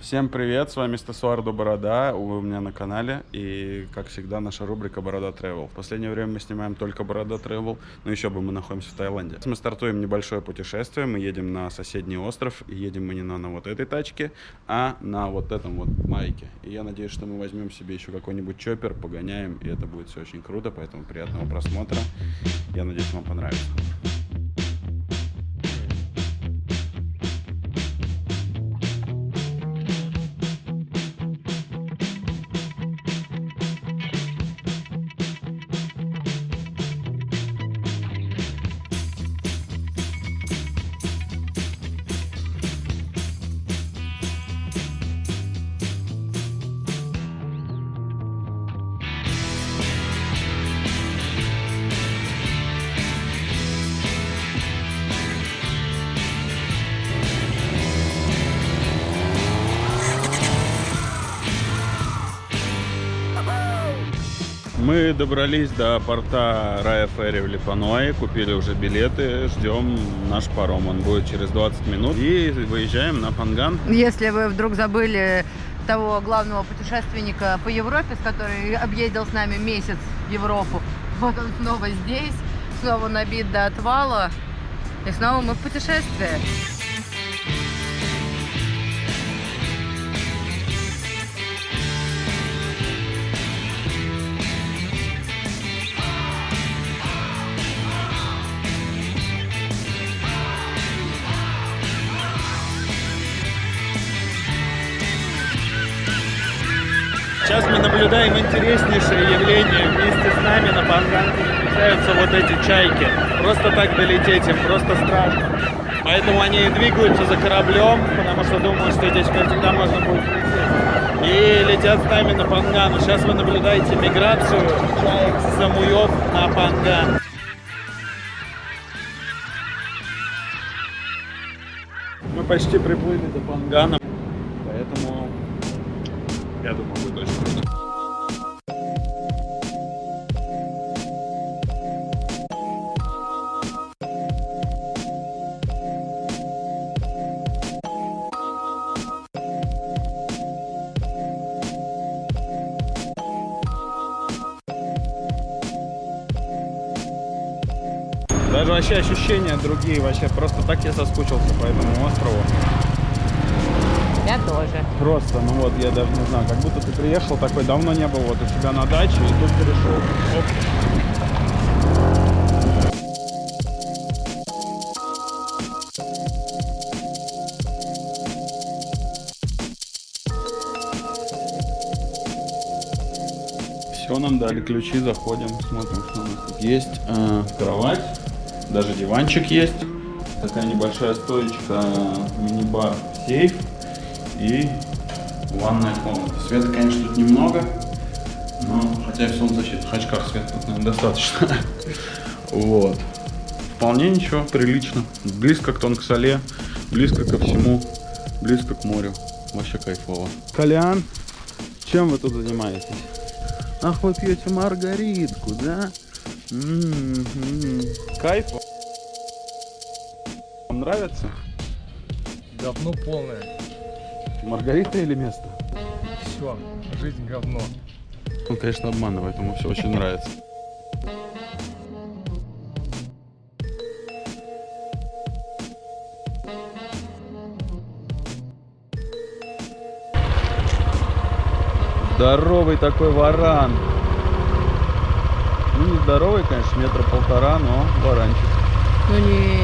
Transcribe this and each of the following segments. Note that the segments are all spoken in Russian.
Всем привет, с вами Стасуардо Борода, вы у меня на канале, и, как всегда, наша рубрика Борода Travel. В последнее время мы снимаем только Борода Travel, но еще бы мы находимся в Таиланде. Мы стартуем небольшое путешествие, мы едем на соседний остров, и едем мы не на вот этой тачке, а на вот этом вот майке. И я надеюсь, что мы возьмем себе еще какой-нибудь чоппер, погоняем, и это будет все очень круто, поэтому приятного просмотра. Я надеюсь, вам понравится. Мы добрались до порта Рая Ферри в Липаное, купили уже билеты, ждем наш паром, он будет через 20 минут, и выезжаем на Панган. Если вы вдруг забыли того главного путешественника по Европе, который объездил с нами месяц Европу, вот он снова здесь, снова набит до отвала, и снова мы в путешествии. Сейчас мы наблюдаем интереснейшее явление. Вместе с нами на Панган перемещаются вот эти чайки. Просто так долететь им просто страшно. Поэтому они и двигаются за кораблем, потому что думают, что здесь всегда можно будет лететь. И летят с нами на Панган. Сейчас вы наблюдаете миграцию чаек с Самуев на Панган. Мы почти приплыли до Пангана, поэтому я думаю, будет очень круто. Даже вообще ощущения другие, вообще просто так я соскучился по этому острову. Я тоже. Просто, ну вот, я даже не знаю, как будто ты приехал такой, давно не был вот у себя на даче, и тут перешел. Оп. Все, нам дали ключи, заходим, смотрим, что у нас тут есть. Кровать, даже диванчик есть. Такая небольшая стоечка, мини-бар, сейф и ванная комната. Света, конечно, тут немного, но хотя в солнцезащитных очках света тут, наверное, достаточно. Вот. Вполне ничего, прилично. Близко к Тонгсале, близко ко всему, близко к морю. Вообще кайфово. Колян, чем вы тут занимаетесь? Ах, вы пьете маргаритку, да? Кайф. Вам нравится? Говно полное. Маргарита или место? Все, жизнь говно. Он, конечно, обманывает, ему все очень нравится. Здоровый такой варан. Ну, не здоровый, конечно, 1,5 метра, но варанчик. Ну не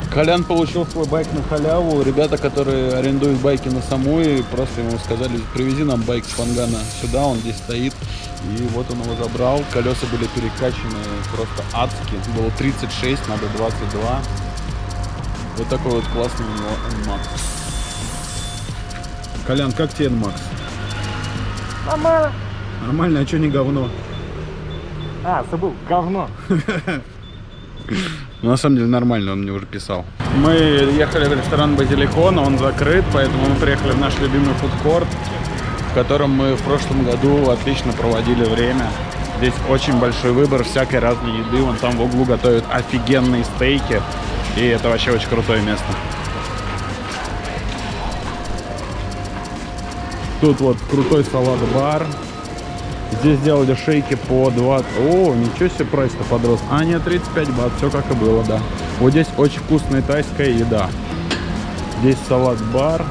Колян получил свой байк на халяву. Ребята, которые арендуют байки на Самуи, просто ему сказали: привези нам байк с Пангана сюда, он здесь стоит. И вот он его забрал. Колеса были перекачаны просто адски. Было 36, надо 22. Вот такой вот классный у него NMAX. Колян, как тебе NMAX? Нормально. Нормально, а что не говно? Забыл, говно. Ну, на самом деле нормально, он мне уже писал. Мы ехали в ресторан Базилико, но он закрыт, поэтому мы приехали в наш любимый фудкорт, в котором мы в прошлом году отлично проводили время. Здесь очень большой выбор всякой разной еды. Вон там в углу готовят офигенные стейки. И это вообще очень крутое место. Тут вот крутой салат-бар. Здесь делали шейки по 20. О, ничего себе, прайс-то подрос. А, нет, 35 бат, все как и было, да. Вот здесь очень вкусная тайская еда. Здесь салат-бар.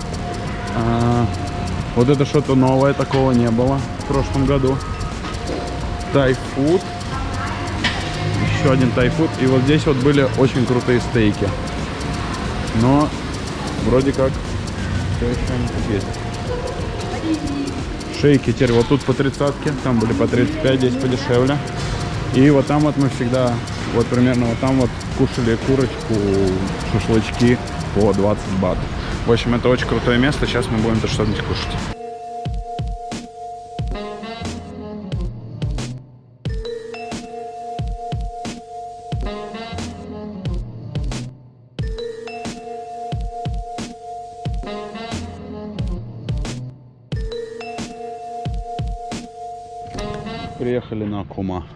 Вот это что-то новое, такого не было в прошлом году. Тайфуд. Еще один тайфуд. И вот здесь вот были очень крутые стейки. Но вроде как все еще не есть. Шейки теперь вот тут по 30-ке, там были по 35, здесь подешевле. И вот там вот мы всегда, вот примерно вот там вот кушали курочку, шашлычки по 20 бат. В общем, это очень крутое место, сейчас мы будем что-нибудь кушать. Приехали на Кума.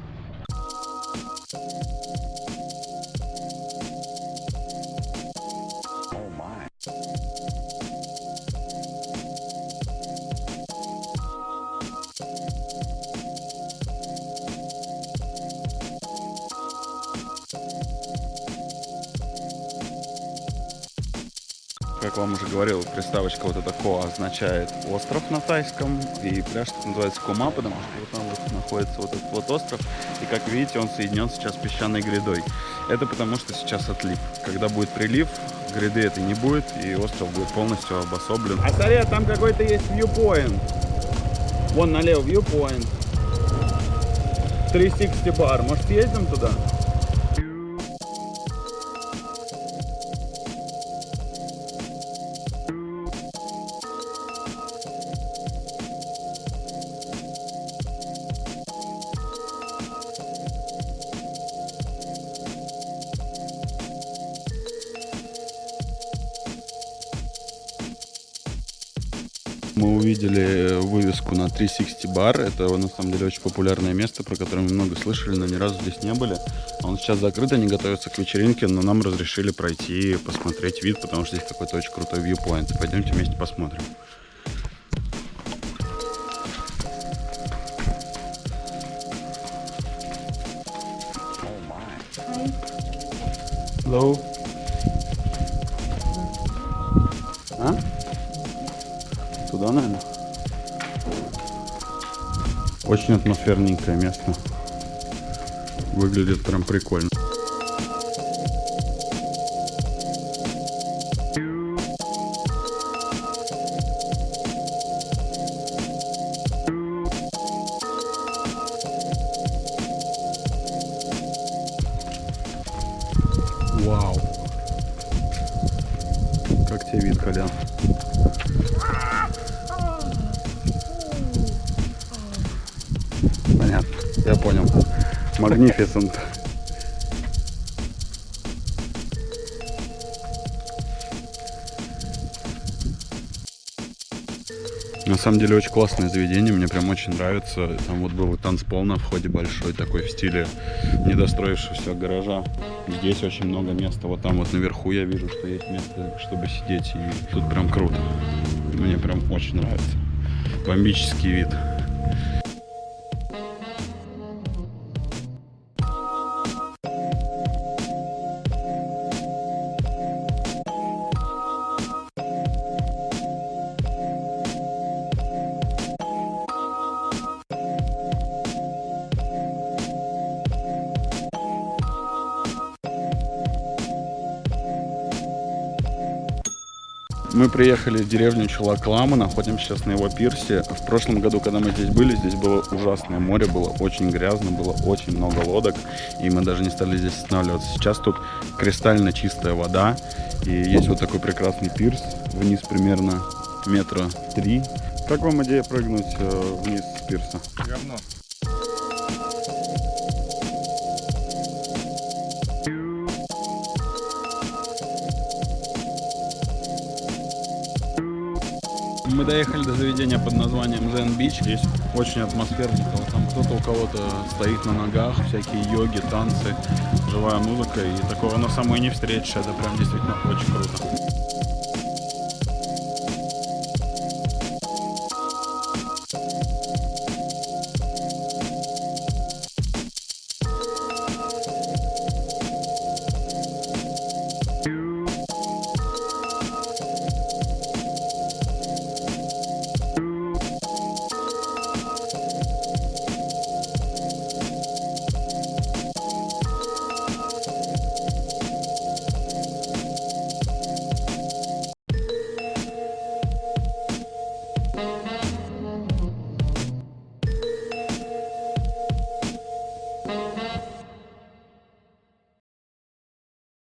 Как вам уже говорил, приставочка вот эта Коа означает остров на тайском, и пляж называется Кума, потому что вот там вот находится вот этот вот остров, и как видите, он соединен сейчас с песчаной грядой. Это потому что сейчас отлив. Когда будет прилив, гряды этой не будет, и остров будет полностью обособлен. А смотри, там какой-то есть viewpoint. Вон налево viewpoint. 360 бар. Может, съездим туда? Мы увидели вывеску на 360 бар. Это на самом деле очень популярное место, про которое мы много слышали, но ни разу здесь не были. Он сейчас закрыт, они готовятся к вечеринке, но нам разрешили пройти и посмотреть вид, потому что здесь какой-то очень крутой viewpoint. Пойдемте вместе посмотрим. Hello. А? Туда, наверное. Очень атмосферненькое место. Выглядит прям прикольно. Вау. Как тебе вид, Колян? Понятно, я понял. Magnificent. На самом деле очень классное заведение, мне прям очень нравится. Там вот был танцпол на входе большой, такой в стиле недостроившегося гаража. Здесь очень много места, вот там вот наверху я вижу, что есть место, чтобы сидеть, и тут прям круто. Мне прям очень нравится. Бомбический вид. Мы приехали в деревню Чулаклама, находимся сейчас на его пирсе. В прошлом году, когда мы здесь были, здесь было ужасное море, было очень грязно, было очень много лодок, и мы даже не стали здесь останавливаться. Сейчас тут кристально чистая вода, и есть вот такой прекрасный пирс, вниз примерно 3 метра. Как вам идея прыгнуть вниз с пирса? Говно. Мы доехали до заведения под названием Zen Beach. Здесь очень атмосферненько. Вот там кто-то у кого-то стоит на ногах, всякие йоги, танцы, живая музыка. И такого на самой не встретишь. Это прям действительно очень круто.